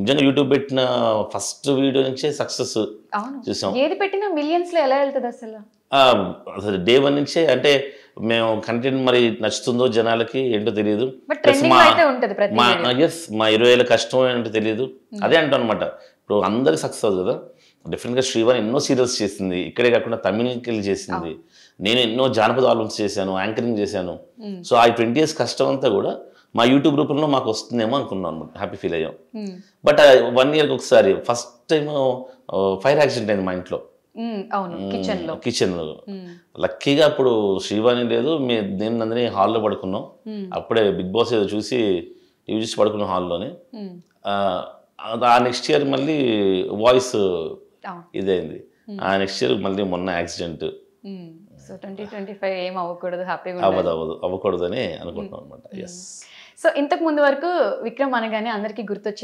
నిజంగా యూట్యూబ్ పెట్టిన first video నుంచే సక్సెస్ అవును. చూసాం. ఏది పెట్టినా మిలియన్స్ లో ఎలా వెళ్తది అసలు? అసలు డే 1 నుంచే అంటే మేము కంటెంట్ మరి నచ్చుతుందో జనాలకి ఏంటో తెలియదు. బట్ ప్లస్ ట్రెండింగ్ అయితే ఉంటది ప్రతి మా వీడియో. మా 20 ఏళ్ళ కష్టం ఏంటో తెలియదు. అదే అంటాం అనమాట. ఇప్పుడు అందరికి సక్సెస్ అవుతుంది కదా. డెఫినెట్గా శ్రీవాణి ఎన్నో సీరియల్స్ చేసింది, ఇక్కడే కాకుండా తమిళకి వెళ్ళి చేసింది. నేను ఎన్నో జానపద ఆల్బమ్స్ చేశాను, యాంకరింగ్ చేశాను. సో ఆ 20 years కష్టం అంతా కూడా మా యూట్యూబ్ రూపంలో మాకు వస్తుందేమో అనుకున్నాం అనమాట. హ్యాపీ ఫీల్ అయ్యాం. బట్ 1 yearకి ఒకసారి ఫస్ట్ టైం ఫైర్ యాక్సిడెంట్ అయింది మా ఇంట్లో. అవును, కిచెన్లో. లక్కీగా అప్పుడు శ్రీవాణి లేదు, నేను నందిని హాల్లో పడుకున్నాం. అప్పుడే బిగ్ బాస్ ఏదో చూసి టీవీ చూసి పడుకున్నాం హాల్లోనే. ఆ నెక్స్ట్ ఇయర్ మళ్ళీ వాయిస్ ఇదైంది. ఆ నెక్స్ట్ ఇయర్ మళ్ళీ మొన్న యాక్సిడెంట్. సో 2025 ఏం అవ్వకూడదు, హ్యాపీగా అవ్వకూడదని అనుకుంటున్నాం అనమాట. సో ఇంతకు ముందు వరకు విక్రమ్ అనగానే అందరికీ గుర్తొచ్చేది